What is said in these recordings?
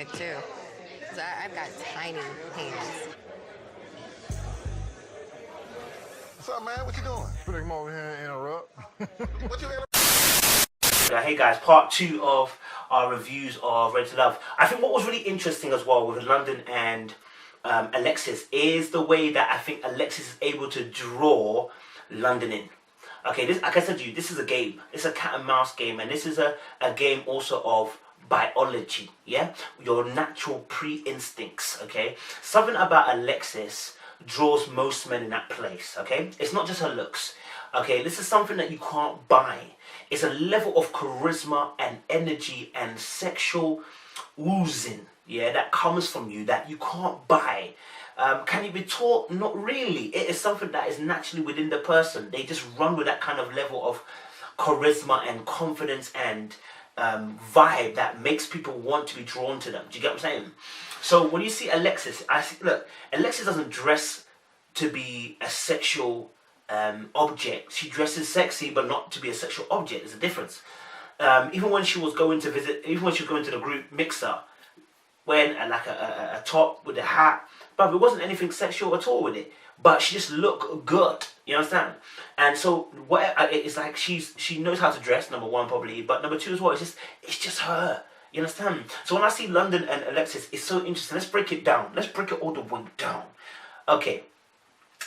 big too. 'Cause I've got tiny hands. What's up, man? What you doing? Putting him over here and interrupt. What you got? Hey guys, part 2 of our reviews of Ready to Love. I think what was really interesting as well with London and Alexis is the way that I think Alexis is able to draw London in. Okay, this, like I said to you, this is a game. It's a cat and mouse game, and this is a game also of biology, yeah? Your natural pre-instincts, okay? Something about Alexis draws most men in that place, okay? It's not just her looks, okay? This is something that you can't buy. It's a level of charisma and energy and sexual oozing, yeah, that comes from you that you can't buy. Can it be taught? Not really. It is something that is naturally within the person. They just run with that kind of level of charisma and confidence and vibe that makes people want to be drawn to them. Do you get what I'm saying? So when you see Alexis, look, Alexis doesn't dress to be a sexual object. She dresses sexy, but not to be a sexual object. There's a difference. Even when she was going to visit, even when she was going to the group mixer, wearing like a top with a hat, but it wasn't anything sexual at all with it. But she just looked good. You understand? And so what it's like, she knows how to dress. Number one, probably, but number two as well. It's just her. You understand? So when I see London and Alexis, it's so interesting. Let's break it down. Let's break it all the way down. Okay.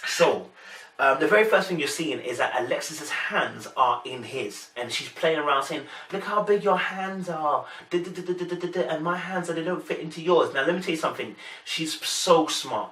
So the very first thing you're seeing is that Alexis's hands are in his, and she's playing around saying, "Look how big your hands are, and my hands, they don't fit into yours." Now let me tell you something. She's so smart.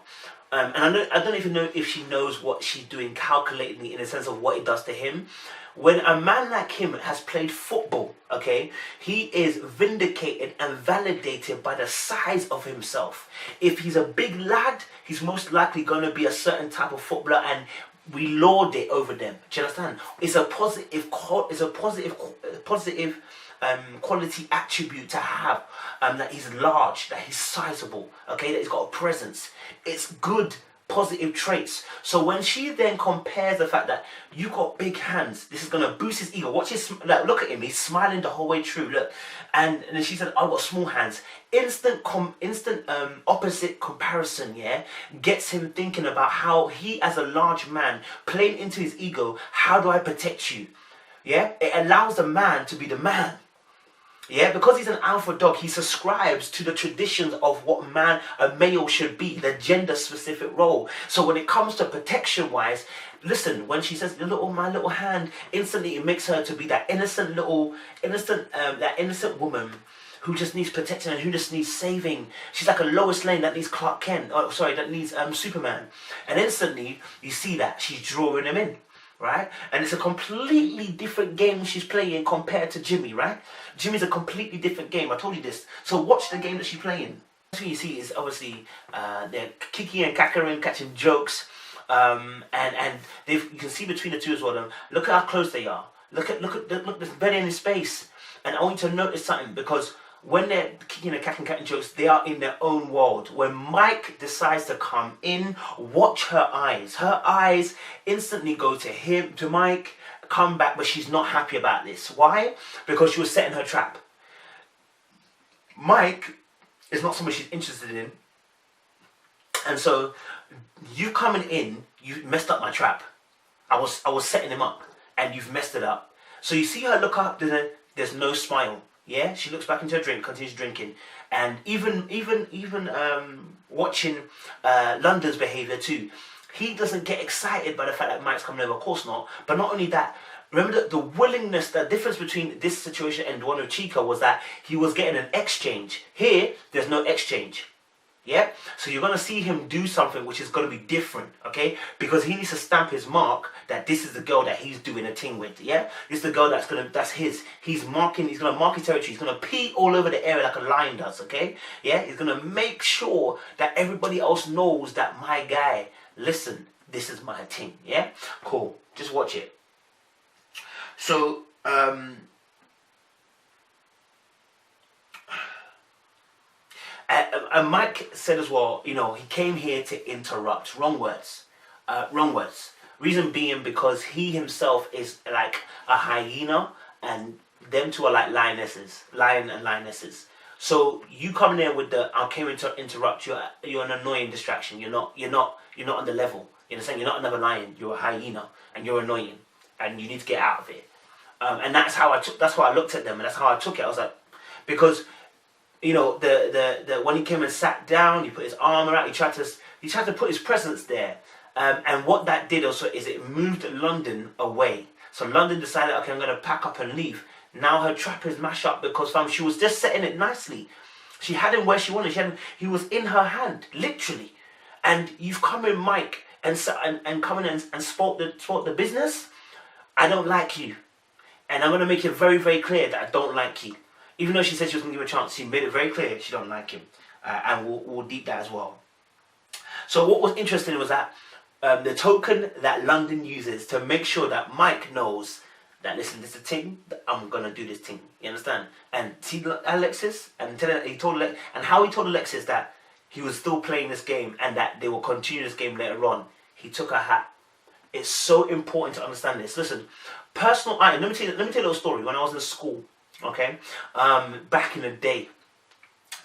And I don't even know if she knows what she's doing calculatedly in the sense of what it does to him. When a man like him has played football, okay, he is vindicated and validated by the size of himself. If he's a big lad, he's most likely going to be a certain type of footballer, and we laud it over them. Do you understand? It's a positive quality attribute to have. That he's large, that he's sizable, okay, that he's got a presence. It's good, positive traits. So when she then compares the fact that you got big hands, this is gonna boost his ego. Watch his, like, look at him, he's smiling the whole way through. Look, and then she said, "I've got small hands." Instant opposite comparison, yeah, gets him thinking about how he, as a large man, playing into his ego. How do I protect you? Yeah, it allows the man to be the man. Yeah, because he's an alpha dog, he subscribes to the traditions of what a male should be, the gender-specific role. So when it comes to protection-wise, listen, when she says, my little hand," instantly it makes her to be that innocent woman who just needs protection and who just needs saving. She's like a Lois Lane that needs Clark Kent, that needs Superman. And instantly, you see that she's drawing him in. Right? And it's a completely different game she's playing compared to Jimmy, right? Jimmy's a completely different game. I told you this. So watch the game that she's playing. What you see is obviously they're kicking and cackling, catching jokes, and you can see between the two as well. Look at how close they are. Look, there's barely any space. And I want you to notice something, because when they're kicking and catching jokes, they are in their own world. When Mike decides to come in, watch her eyes. Her eyes instantly go to him, to Mike, come back, but she's not happy about this. Why? Because she was setting her trap. Mike is not someone she's interested in. And so, you coming in, you messed up my trap. I was setting him up, and you've messed it up. So you see her look up, there's no smile. Yeah, she looks back into her drink, continues drinking, and even watching London's behaviour too. He doesn't get excited by the fact that Mike's coming over, of course not. But not only that, remember the willingness, the difference between this situation and the one with Chika was that he was getting an exchange. Here, there's no exchange. Yeah, so you're gonna see him do something which is gonna be different, okay? Because he needs to stamp his mark that this is the girl that he's doing a thing with. Yeah, this is the girl that's his. He's gonna mark his territory. He's gonna pee all over the area like a lion does. Okay, yeah, he's gonna make sure that everybody else knows that my guy. Listen, this is my thing. Yeah, cool. Just watch it. So And Mike said as well, he came here to interrupt. Wrong words. Wrong words. Reason being because he himself is like a hyena, and them two are like lionesses. Lion and lionesses. So you come there with the I came in to interrupt. You're an annoying distraction. You're not on the level. You understand? You're not another lion. You're a hyena, and you're annoying, and you need to get out of it. And that's how I took. That's why I looked at them, and that's how I took it. I was like, because the when he came and sat down, he put his arm around. He tried to put his presence there. And what that did also is it moved London away. So London decided, okay, I'm going to pack up and leave. Now her trap is mashed up because she was just setting it nicely. She had him where she wanted. He was in her hand, literally. And you've come in, Mike, and come in and spoilt the business. I don't like you. And I'm going to make it very, very clear that I don't like you. Even though she said she was going to give him a chance, she made it very clear she don't like him. And we'll deep that as well. So what was interesting was that the token that London uses to make sure that Mike knows that, listen, this is a thing, that I'm going to do this thing. You understand? And see Alexis, and how he told Alexis that he was still playing this game and that they will continue this game later on. He took her hat. It's so important to understand this. Listen, personal item. Let me tell you a little story. When I was in school, okay, back in the day,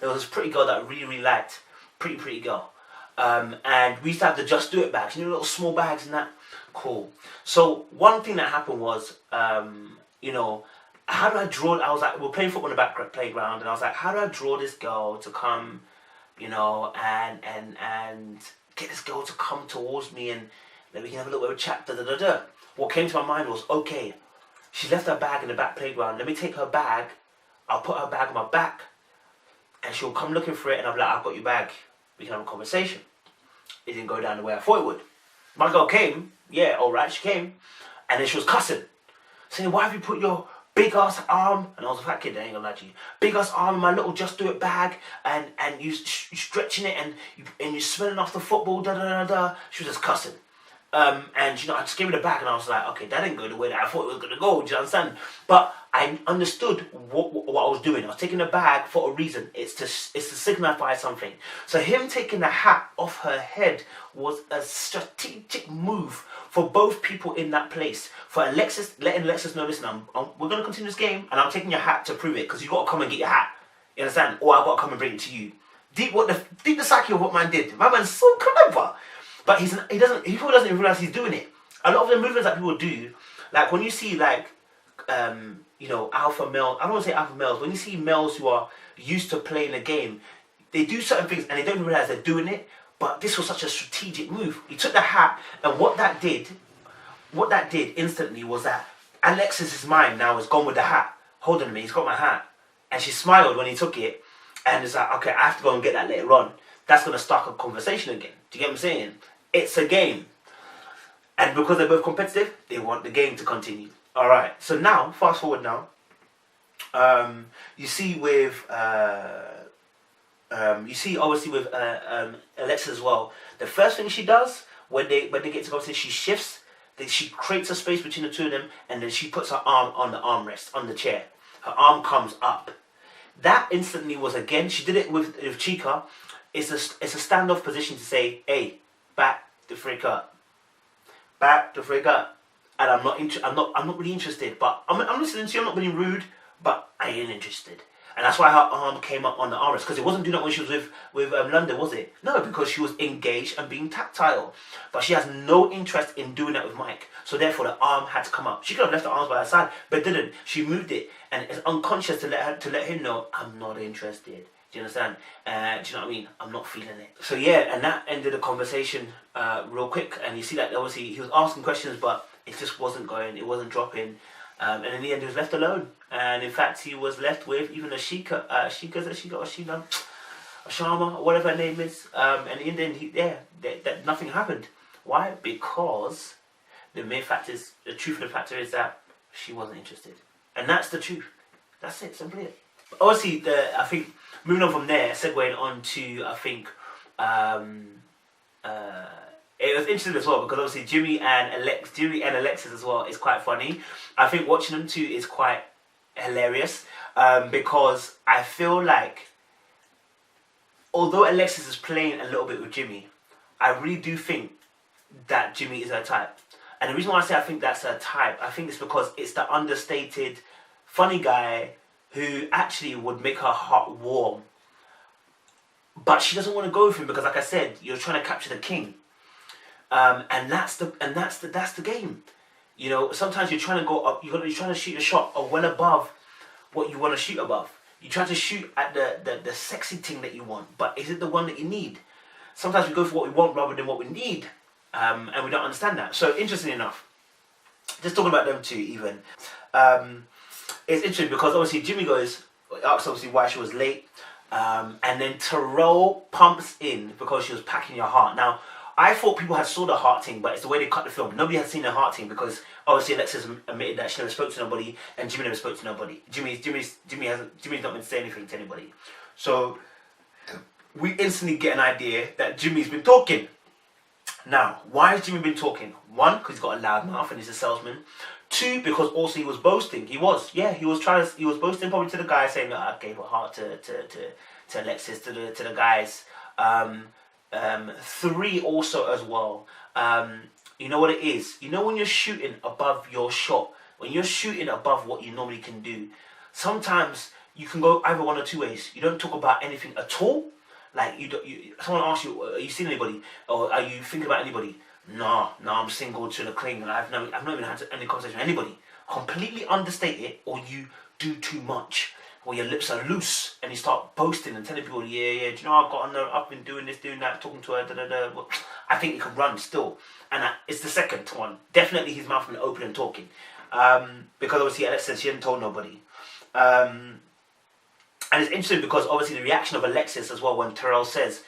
there was this pretty girl that I really, really liked. Pretty girl. And we used to have the Just Do It bags, little small bags and that. Cool. So one thing that happened was, how do I draw? I was like, we're playing football in the back playground, and I was like, how do I draw this girl to come, and get this girl to come towards me, and then we can have a little bit of a chat. What came to my mind was, okay, she left her bag in the back playground. Let me take her bag. I'll put her bag on my back, and she'll come looking for it, and I'm like, I've got your bag. We can have a conversation. It didn't go down the way I thought it would. My girl came, yeah, alright, she came, and then she was cussing, saying, why have you put your big ass arm, and I was a fat kid, I ain't gonna lie to you, big ass arm in my little Just Do It bag, and you stretching it, and you're smelling off the football, She was just cussing. And I just gave her the bag, and I was like, okay, that didn't go the way that I thought it was gonna go, do you understand? But I understood what I was doing. I was taking the bag for a reason. It's to signify something. So him taking the hat off her head was a strategic move for both people in that place. For Alexis, letting Alexis know, listen, we're gonna continue this game, and I'm taking your hat to prove it, because you gotta come and get your hat. You understand? Or I gotta come and bring it to you. Deep the psyche of what man did. My man's so clever. But he probably doesn't even realize he's doing it. A lot of the movements that people do, like when you see alpha male, I don't want to say alpha males, when you see males who are used to playing a game, they do certain things and they don't even realize they're doing it. But this was such a strategic move. He took the hat, and what that did instantly was that Alexis's mind now is gone with the hat. Hold on a minute, he's got my hat. And she smiled when he took it, and it's like, okay, I have to go and get that later on. That's going to start a conversation again. Do you get what I'm saying? It's a game. And because they're both competitive, they want the game to continue. Alright, so now, fast forward now. You see obviously with Alexis as well. The first thing she does when they get to conversation, she shifts. She creates a space between the two of them, and then she puts her arm on the armrest, on the chair. Her arm comes up. That instantly was, again, she did it with Chika. It's a standoff position to say, hey, back the freak up. Back the freak up. And I'm not really interested, but I'm listening to you. I'm not being rude, but I ain't interested. And that's why her arm came up on the armrest, because it wasn't doing that when she was with London, was it? No, because she was engaged and being tactile. But she has no interest in doing that with Mike. So therefore, the arm had to come up. She could have left the arms by her side, but didn't. She moved it, and it's unconscious to let him know, I'm not interested. Do you understand? Do you know what I mean? I'm not feeling it. So yeah, and that ended the conversation real quick. And you see that obviously he was asking questions, but it just wasn't going. It wasn't dropping. And in the end, he was left alone. And in fact, he was left with even a chika, ashima, or whatever her name is. And in the end, nothing happened. Why? Because the truth of the factor is that she wasn't interested. And that's the truth. That's it, simply it. Obviously, I think, moving on from there, segueing on to, I think, it was interesting as well, because obviously Jimmy and Alexis as well is quite funny. I think watching them two is quite hilarious, because I feel like, although Alexis is playing a little bit with Jimmy, I really do think that Jimmy is her type. And the reason why I say I think that's her type, I think it's because it's the understated, funny guy who actually would make her heart warm. But she doesn't want to go with him because, like I said, you're trying to capture the king, and that's the game. You know, sometimes you're trying to go up. You're trying to shoot a shot well above what you want to shoot above. You try to shoot at the sexy thing that you want, but is it the one that you need? Sometimes we go for what we want rather than what we need, and we don't understand that. So, interesting enough, just talking about them two, even it's interesting because obviously Jimmy asks obviously why she was late. And then Terrell pumps in because she was packing your heart. Now, I thought people had saw the heart thing, but it's the way they cut the film. Nobody had seen the heart thing because obviously Alexis admitted that she never spoke to nobody, and Jimmy never spoke to nobody. Jimmy's not been saying anything to anybody. So we instantly get an idea that Jimmy's been talking. Now, why has Jimmy been talking? One, because he's got a loud mouth and he's a salesman. Two, because also he was boasting. He was boasting probably to the guy, saying that I gave a heart to Alexis, to the guys. Three, also as well. You know what it is? You know when you're shooting above your shot, when you're shooting above what you normally can do, sometimes you can go either one or two ways. You don't talk about anything at all. Like someone asks you, are you seeing anybody, or are you thinking about anybody? No, I'm single to the cling, and I've not even had any conversation with anybody. Completely understate it, or you do too much, or your lips are loose, and you start boasting and telling people, yeah, do you know I've been doing this, doing that, talking to her, Well, I think you can run still, and it's the second one. Definitely his mouth been open and talking, because obviously Alexis said she hadn't told nobody. And it's interesting because obviously the reaction of Alexis as well when Terrell says,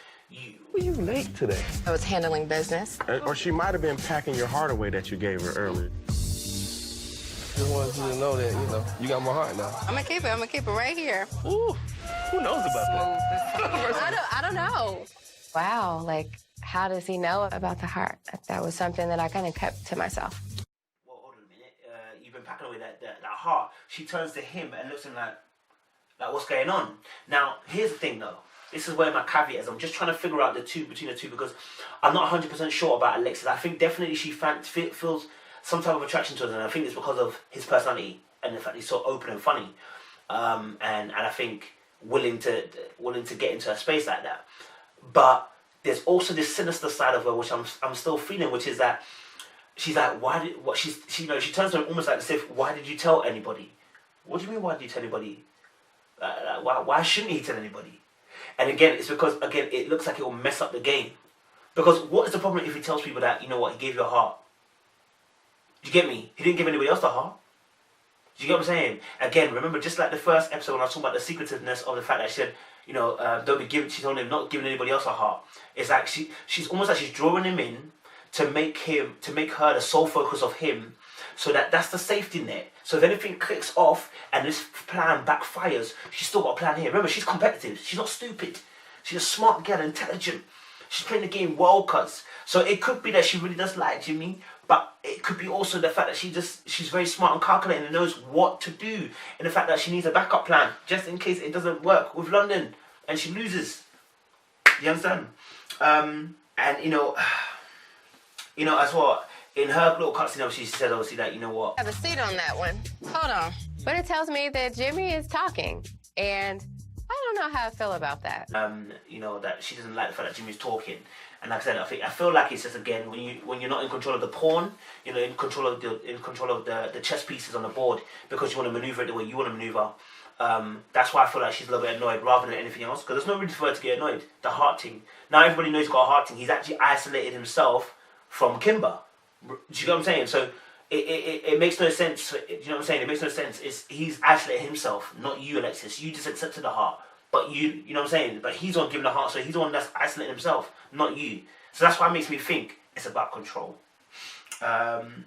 Were you late today? I was handling business. Or she might have been packing your heart away that you gave her earlier. Just wanted you to know that, you got my heart now. I'm gonna keep it right here. Ooh, who knows about that? I don't know. Wow, like, how does he know about the heart? That was something that I kind of kept to myself. Well, hold on a minute. You've been packing away that heart. She turns to him and looks at him like, what's going on? Now, here's the thing though. This is where my caveat is. I'm just trying to figure out between the two because I'm not 100% sure about Alexis. I think definitely she feels some type of attraction to him, and I think it's because of his personality and the fact he's so open and funny, and I think willing to get into a space like that. But there's also this sinister side of her which I'm still feeling, which is that she's like, she turns to him almost like as if, why did you tell anybody? What do you mean, why did you tell anybody? Why shouldn't he tell anybody? And again, it's because, it looks like it will mess up the game. Because what is the problem if he tells people that, you know what, he gave you a heart? Do you get me? He didn't give anybody else the heart. Do you get what I'm saying? Again, remember, just like the first episode when I was talking about the secretiveness of the fact that she said, don't be giving, she's only not giving anybody else a heart. It's like she's almost like she's drawing him in to make her the sole focus of him, so that's the safety net. So if anything clicks off and this plan backfires, she's still got a plan here. Remember, she's competitive. She's not stupid. She's a smart girl, intelligent. She's playing the game well, cuz. So it could be that she really does like Jimmy, but it could be also the fact that she's very smart and calculating and knows what to do, and the fact that she needs a backup plan just in case it doesn't work with London and she loses. You understand? And as well, in her little cutscene, she said obviously that, you know what? I have a seat on that one. Hold on. But it tells me that Jimmy is talking, and I don't know how I feel about that. That she doesn't like the fact that Jimmy's talking. And like I said, I feel like it's just, again, when you're not in control of the pawn, in control of the chess pieces on the board, because you want to maneuver it the way you want to maneuver. That's why I feel like she's a little bit annoyed rather than anything else, because there's no reason for her to get annoyed. The heart thing. Now everybody knows he's got a heart thing. He's actually isolated himself from Kimber. Do you get what I'm saying? So it makes no sense. Do you know what I'm saying? It makes no sense. He's isolated himself, not you, Alexis. You just accepted the heart. But you know what I'm saying? But he's the one giving the heart, so he's the one that's isolating himself, not you. So that's why it makes me think it's about control. And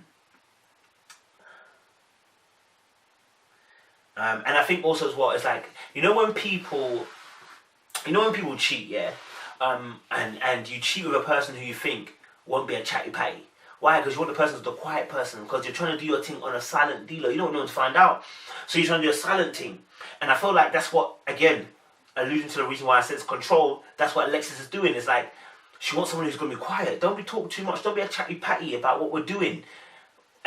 I think also as well, it's like, when people cheat, yeah, and you cheat with a person who you think won't be a chatty patty. Why? Because you want the person who's the quiet person, because you're trying to do your thing on a silent dealer. You don't want no one to find out. So you're trying to do a silent thing. And I feel like that's what, again, alluding to the reason why I said it's control, that's what Alexis is doing. It's like, she wants someone who's going to be quiet. Don't be talking too much. Don't be a chatty patty about what we're doing.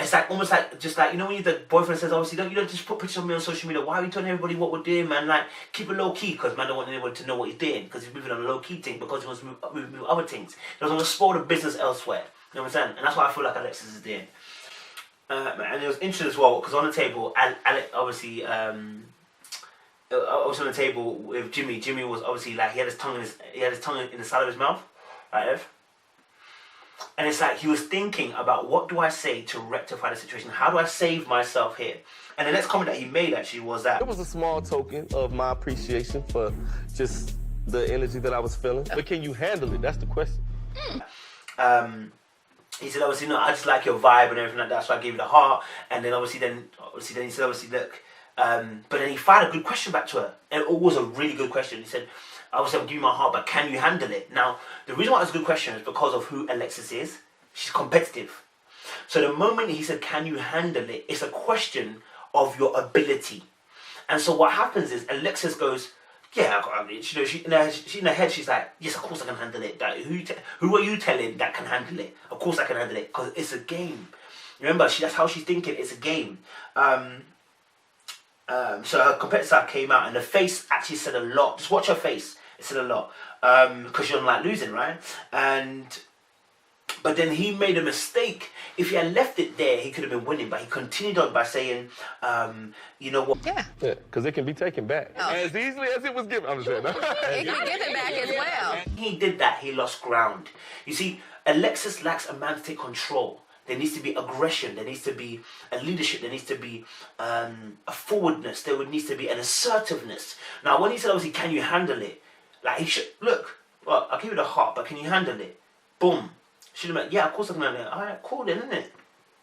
It's like almost like just like, you know, when the boyfriend says, obviously, you don't just put pictures of me on social media. Why are you telling everybody what we're doing, man? Like, keep it low key, because man don't want anyone to know what he's doing, because he's moving on a low key thing, because he wants to move other things. He doesn't want to spoil the business elsewhere. You know what I'm saying? And that's what I feel like Alexis is doing. And it was interesting as well, because on the table, obviously, I was on the table with Jimmy. Jimmy was obviously like, he had his tongue in the side of his mouth, right, Ev? And it's like he was thinking about, what do I say to rectify the situation? How do I save myself here? And the next comment that he made actually was that It was a small token of my appreciation for just the energy that I was feeling. But can you handle it? That's the question. He said, obviously, no, I just like your vibe and everything like that, so I gave you the heart. And then obviously he said, obviously, look. But then he fired a good question back to her. And it was a really good question. He said, obviously, I'm giving you my heart, but can you handle it? Now, the reason why it's a good question is because of who Alexis is. She's competitive. So the moment he said, can you handle it, it's a question of your ability. And so what happens is Alexis goes, yeah, I mean, you know, she in her head, she's like, yes, of course I can handle it. Like, who are you telling that can handle it? Of course I can handle it, because it's a game. Remember, that's how she's thinking. It's a game. So her competitor side came out, and the face actually said a lot. Just watch her face. It said a lot. Because she doesn't like losing, right? But then he made a mistake. If he had left it there, he could have been winning. But he continued on by saying, you know what? Yeah. Yeah, because it can be taken back. Oh. As easily as it was given. I'm just saying. It can be given back as well. He did that, he lost ground. You see, Alexis lacks a man to take control. There needs to be aggression. There needs to be a leadership. There needs to be a forwardness. There needs to be an assertiveness. Now, when he said, obviously, can you handle it? Like, he should, look, well, I'll give you the heart, but can you handle it? Boom. Should have been, yeah, of course I can handle it. All right, cool then, isn't it?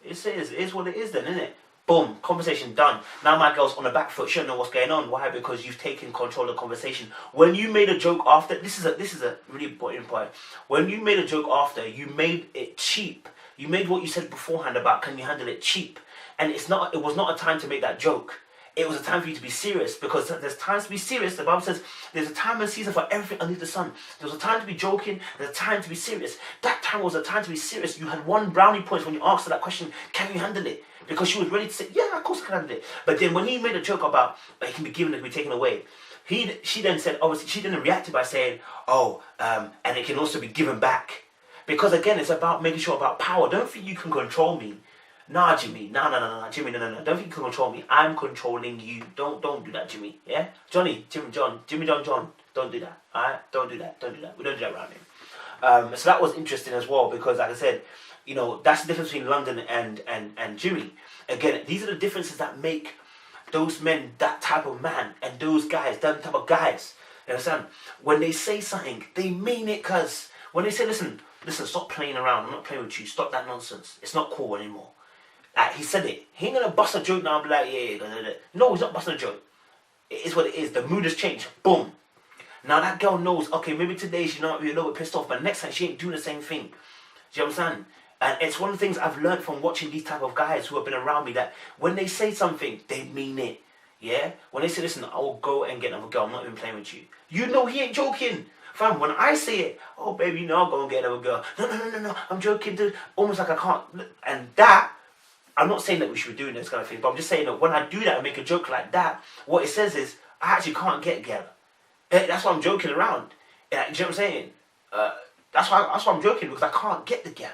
It is what it is then, isn't it? Boom, conversation done. Now my girl's on the back foot. She don't know what's going on. Why? Because you've taken control of the conversation. When you made a joke after, this is a really important point. When you made a joke after, you made it cheap. You made what you said beforehand about can you handle it cheap. And it was not a time to make that joke. It was a time for you to be serious, because there's times to be serious. The Bible says there's a time and season for everything under the sun. There was a time to be joking, there's a time to be serious. That time was a time to be serious. You had one brownie point when you asked her that question, can you handle it? Because she was ready to say, yeah, of course I can handle it. But then when he made a joke about it can be given, it can be taken away, she then said, obviously, she didn't react by saying, and it can also be given back. Because again, it's about making sure about power. Don't think you can control me. Nah, Jimmy. Nah, Jimmy, no. Don't think you can control me. I'm controlling you. Don't do that, Jimmy. Yeah? Jimmy John. Don't do that. Alright? Don't do that. We don't do that around him. So that was interesting as well, because like I said, you know, that's the difference between London and Jimmy. Again, these are the differences that make those men that type of man, and those guys, that type of guys. You understand? When they say something, they mean it, cuz when they say, listen, stop playing around. I'm not playing with you. Stop that nonsense. It's not cool anymore. Like, he said it. He ain't gonna bust a joke now and be like, yeah. No, he's not busting a joke. It is what it is. The mood has changed. Boom. Now that girl knows, okay, maybe today she might be a little bit pissed off, but next time she ain't doing the same thing. Do you understand? And it's one of the things I've learned from watching these type of guys who have been around me, that when they say something, they mean it. Yeah? When they say, listen, I will go and get another girl. I'm not even playing with you. You know he ain't joking. Fam, when I say it, oh, baby, no, I'll go and get another girl. No, I'm joking, dude. Almost like I can't. And that, I'm not saying that we should be doing this kind of thing, but I'm just saying that when I do that and make a joke like that, what it says is, I actually can't get a girl. That's why I'm joking around. Do you know what I'm saying? That's why I'm joking, because I can't get the girl.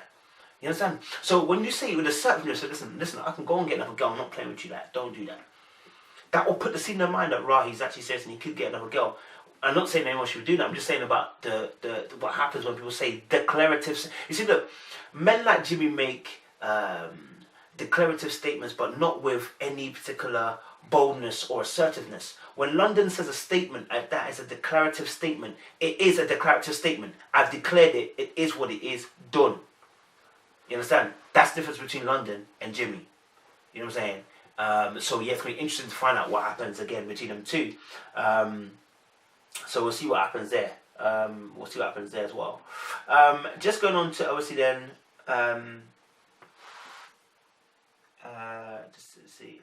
You understand? So when you say it with assertiveness, listen, I can go and get another girl. I'm not playing with you. Like, don't do that. That will put the seed in their mind that, right, he's actually serious and he could get another girl. I'm not saying anyone should do that. I'm just saying about the what happens when people say declarative. You see, look, men like Jimmy make declarative statements, but not with any particular boldness or assertiveness. When London says a statement like that is a declarative statement, it is a declarative statement. I've declared it. It is what it is. Done. You understand? That's the difference between London and Jimmy. You know what I'm saying? So yeah, it's going to be interesting to find out what happens again between them two. So we'll see what happens there. We'll see what happens there as well. Just going on to obviously then, just to see.